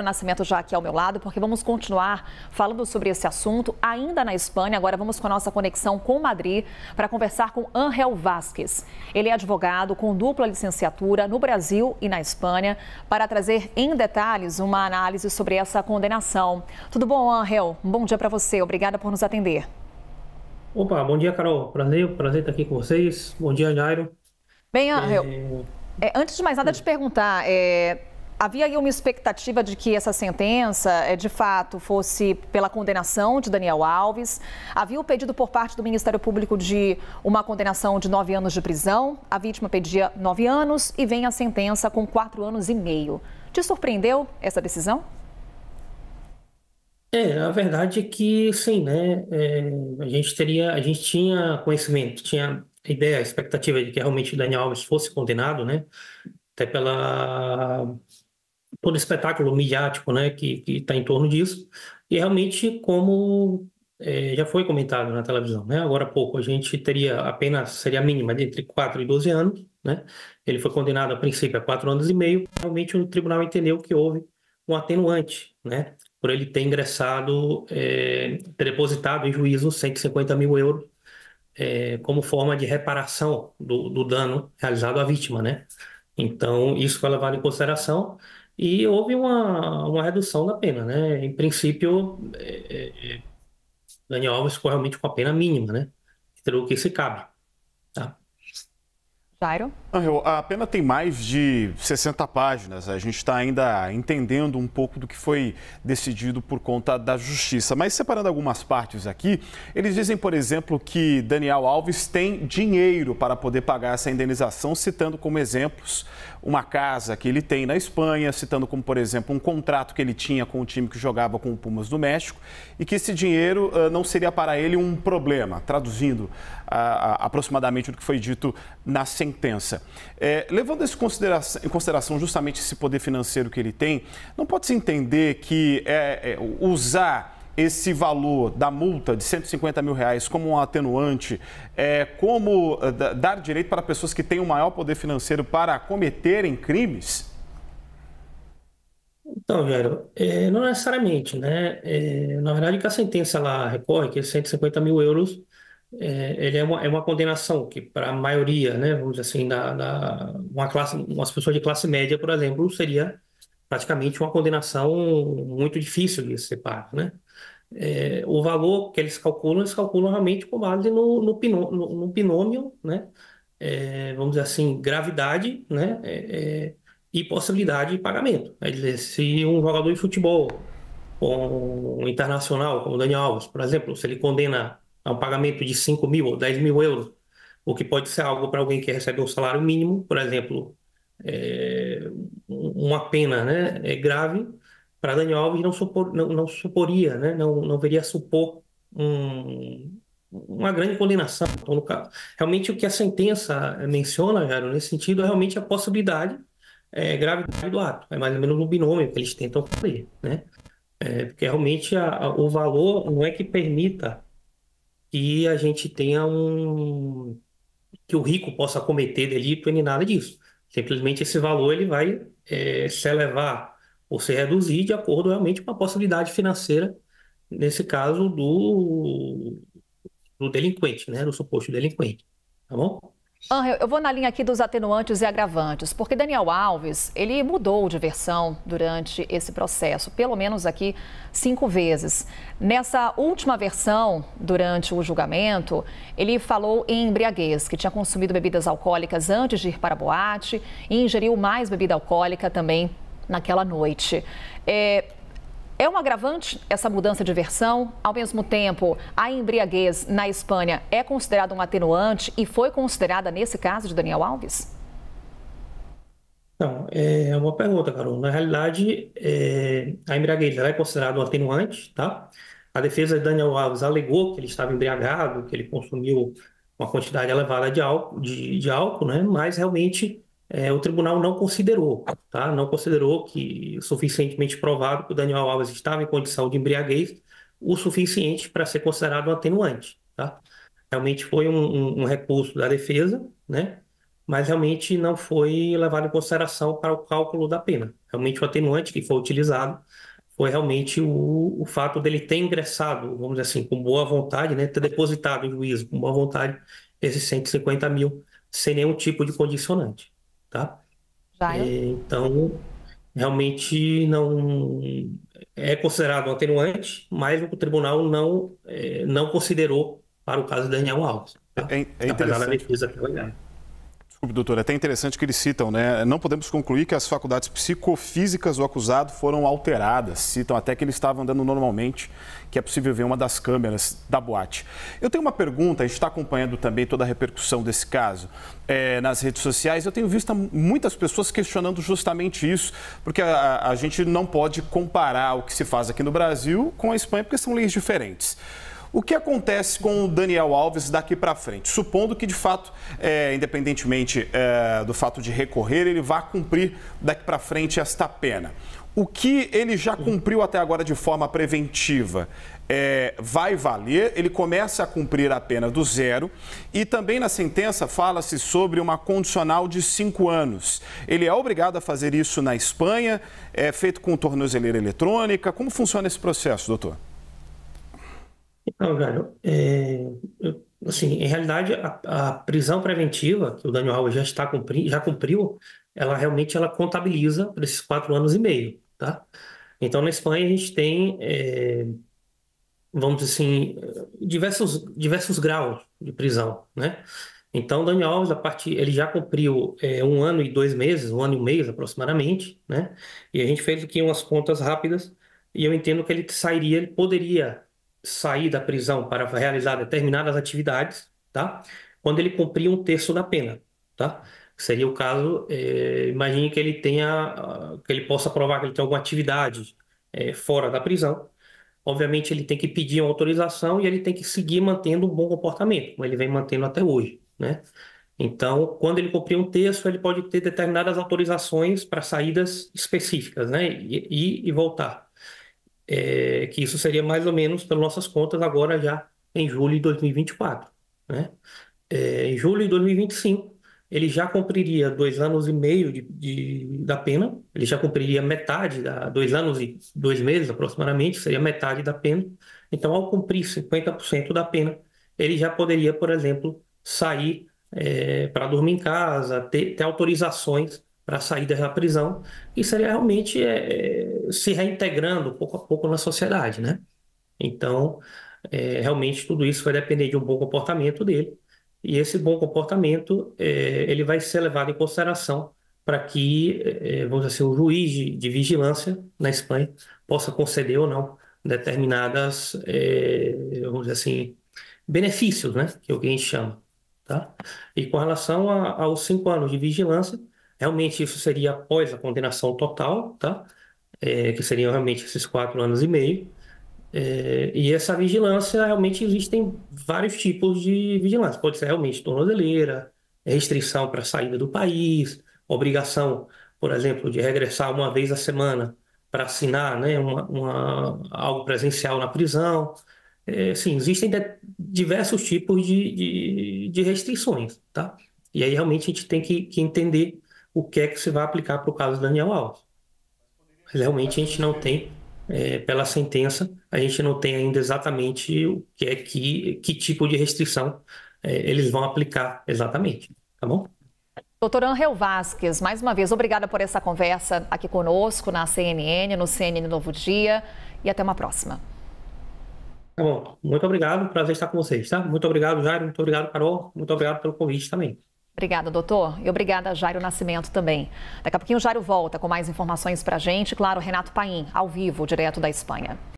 Nascimento já aqui ao meu lado, porque vamos continuar falando sobre esse assunto ainda na Espanha. Agora vamos com a nossa conexão com Madrid para conversar com Ángel Vázquez. Ele é advogado com dupla licenciatura no Brasil e na Espanha para trazer em detalhes uma análise sobre essa condenação. Tudo bom, Ángel? Um bom dia para você. Obrigada por nos atender. Opa, bom dia, Carol. Prazer estar aqui com vocês. Bom dia, Jairo. Bem, Ángel, É, antes de mais nada, te perguntar, havia aí uma expectativa de que essa sentença, de fato, fosse pela condenação de Daniel Alves. Havia o pedido por parte do Ministério Público de uma condenação de 9 anos de prisão. A vítima pedia 9 anos e vem a sentença com 4 anos e meio. Te surpreendeu essa decisão? a verdade é que sim, né? A gente tinha conhecimento, tinha a ideia, a expectativa de que realmente Daniel Alves fosse condenado, né? Até pela todo o espetáculo midiático, né? Que está em torno disso. E realmente, como já foi comentado na televisão, né? Agora há pouco, a gente teria apenas, seria a mínima de entre 4 e 12 anos, né? Ele foi condenado a princípio a 4 anos e meio. Realmente o tribunal entendeu que houve um atenuante, né? Por ele ter ingressado, ter depositado em juízo 150 mil euros como forma de reparação do dano realizado à vítima, né? Então, isso foi levado em consideração e houve uma redução da pena, né? Em princípio, Daniel Alves ficou realmente com a pena mínima, né? Entre o que se cabe, tá? Jairo? Angel, a pena tem mais de 60 páginas. A gente está ainda entendendo um pouco do que foi decidido por conta da justiça. Mas separando algumas partes aqui, eles dizem, por exemplo, que Daniel Alves tem dinheiro para poder pagar essa indenização, citando como exemplos uma casa que ele tem na Espanha, citando como, por exemplo, um contrato que ele tinha com o time que jogava com o Pumas do México e que esse dinheiro não seria para ele um problema, traduzindo aproximadamente o que foi dito na sentença. Levando isso em consideração justamente esse poder financeiro que ele tem, não pode-se entender que usar esse valor da multa de 150 mil reais como um atenuante, como dar direito para pessoas que têm um maior poder financeiro para cometerem crimes? Então, Jairo, não necessariamente, né? Na verdade, que a sentença ela recorre, que é 150 mil euros, ele é uma condenação que, para a maioria, né, vamos dizer assim, umas pessoas de classe média, por exemplo, seria praticamente uma condenação muito difícil de ser paga, né? O valor que eles calculam realmente com base no binômio, né? Vamos dizer assim, gravidade, né? E possibilidade de pagamento. Quer dizer, se um jogador de futebol, um internacional, como o Daniel Alves, por exemplo, se ele condena a um pagamento de 5 mil ou 10 mil euros, o que pode ser algo para alguém que recebe um salário mínimo, por exemplo, uma pena, né, grave, para Daniel Alves não suporia, né, não veria supor uma grande condenação. Então, no caso, realmente o que a sentença menciona, Jairo, nesse sentido, é realmente a possibilidade, gravidade do ato. É mais ou menos um binômio que eles tentam fazer, né? Porque realmente o valor não é que permita que a gente tenha que o rico possa cometer delito nem nada disso. Simplesmente esse valor ele vai se elevar ou se reduzir de acordo realmente com a possibilidade financeira, nesse caso do delinquente, né? Do suposto delinquente. Tá bom? Ángel, eu vou na linha aqui dos atenuantes e agravantes, porque Daniel Alves, ele mudou de versão durante esse processo, pelo menos aqui 5 vezes. Nessa última versão, durante o julgamento, ele falou em embriaguez, que tinha consumido bebidas alcoólicas antes de ir para a boate e ingeriu mais bebida alcoólica também naquela noite. É um agravante essa mudança de versão? Ao mesmo tempo, a embriaguez na Espanha é considerada um atenuante e foi considerada nesse caso de Daniel Alves? Então, é uma pergunta, Carol. Na realidade, a embriaguez ela é considerada um atenuante, tá? A defesa de Daniel Alves alegou que ele estava embriagado, que ele consumiu uma quantidade elevada de álcool, né? Mas realmente o tribunal não considerou, tá? Não considerou que suficientemente provado que o Daniel Alves estava em condição de embriaguez o suficiente para ser considerado um atenuante, tá? Realmente foi um recurso da defesa, né? Mas realmente não foi levado em consideração para o cálculo da pena. Realmente o atenuante que foi utilizado foi realmente o fato dele ter ingressado, vamos dizer assim, com boa vontade, né, ter depositado em juízo com boa vontade esses 150 mil sem nenhum tipo de condicionante, tá? Jairo? Então, realmente não é considerado um atenuante, mas o tribunal não considerou para o caso de Daniel Alves, tá? É Apesar da interessante. defesa ter olhado. Desculpe, doutor, é até interessante que eles citam, né? Não podemos concluir que as faculdades psicofísicas do acusado foram alteradas. Citam até que ele estava andando normalmente, que é possível ver uma das câmeras da boate. Eu tenho uma pergunta, a gente está acompanhando também toda a repercussão desse caso nas redes sociais. Eu tenho visto muitas pessoas questionando justamente isso, porque a gente não pode comparar o que se faz aqui no Brasil com a Espanha, porque são leis diferentes. O que acontece com o Daniel Alves daqui para frente? Supondo que, de fato, independentemente do fato de recorrer, ele vá cumprir daqui para frente esta pena. O que ele já cumpriu até agora de forma preventiva vai valer, ele começa a cumprir a pena do zero e também na sentença fala-se sobre uma condicional de 5 anos. Ele é obrigado a fazer isso na Espanha, é feito com tornozeleira eletrônica. Como funciona esse processo, doutor? Então, velho, assim, em realidade, a prisão preventiva que o Daniel Alves já cumpriu, ela realmente contabiliza por esses 4 anos e meio, tá? Então, na Espanha, a gente tem, vamos dizer assim, diversos graus de prisão, né? Então, o Daniel Alves, ele já cumpriu 1 ano e 2 meses, 1 ano e 1 mês aproximadamente, né? E a gente fez aqui umas contas rápidas e eu entendo que ele poderia sair da prisão para realizar determinadas atividades, tá? Quando ele cumprir 1/3 da pena, tá? Seria o caso, imagine que que ele possa provar que ele tem alguma atividade fora da prisão. Obviamente, ele tem que pedir uma autorização e ele tem que seguir mantendo um bom comportamento, como ele vem mantendo até hoje, né? Então, quando ele cumprir 1/3, ele pode ter determinadas autorizações para saídas específicas, né? E voltar. Que isso seria mais ou menos, pelas nossas contas, agora já em julho de 2024, né? Em julho de 2025, ele já cumpriria 2 anos e meio da pena, ele já cumpriria metade, 2 anos e 2 meses aproximadamente, seria metade da pena. Então, ao cumprir 50% da pena, ele já poderia, por exemplo, sair para dormir em casa, ter autorizações para sair da prisão, e seria realmente se reintegrando pouco a pouco na sociedade, né? Então, realmente tudo isso vai depender de um bom comportamento dele, e esse bom comportamento ele vai ser levado em consideração para que, vamos dizer assim, o juiz de vigilância na Espanha possa conceder ou não determinadas, vamos dizer assim, benefícios, né? Que é o que a gente chama, tá? E com relação aos 5 anos de vigilância, realmente isso seria após a condenação total, tá? Que seriam realmente esses 4 anos e meio. E essa vigilância, realmente existem vários tipos de vigilância. Pode ser realmente tornozeleira, restrição para saída do país, obrigação, por exemplo, de regressar 1 vez a semana para assinar, né, algo presencial na prisão. Sim, existem diversos tipos de restrições, tá? E aí realmente a gente tem que entender o que é que se vai aplicar para o caso do Daniel Alves. Mas realmente a gente não tem, pela sentença, a gente não tem ainda exatamente o que tipo de restrição eles vão aplicar exatamente, tá bom? Doutor Ángel Vasquez, mais uma vez, obrigada por essa conversa aqui conosco na CNN, no CNN Novo Dia, e até uma próxima. Tá bom, muito obrigado, prazer estar com vocês, tá? Muito obrigado, Jairo, muito obrigado, Carol, muito obrigado pelo convite também. Obrigada, doutor. E obrigada, Jairo Nascimento, também. Daqui a pouquinho o Jairo volta com mais informações pra gente. Claro, Renato Paim, ao vivo, direto da Espanha.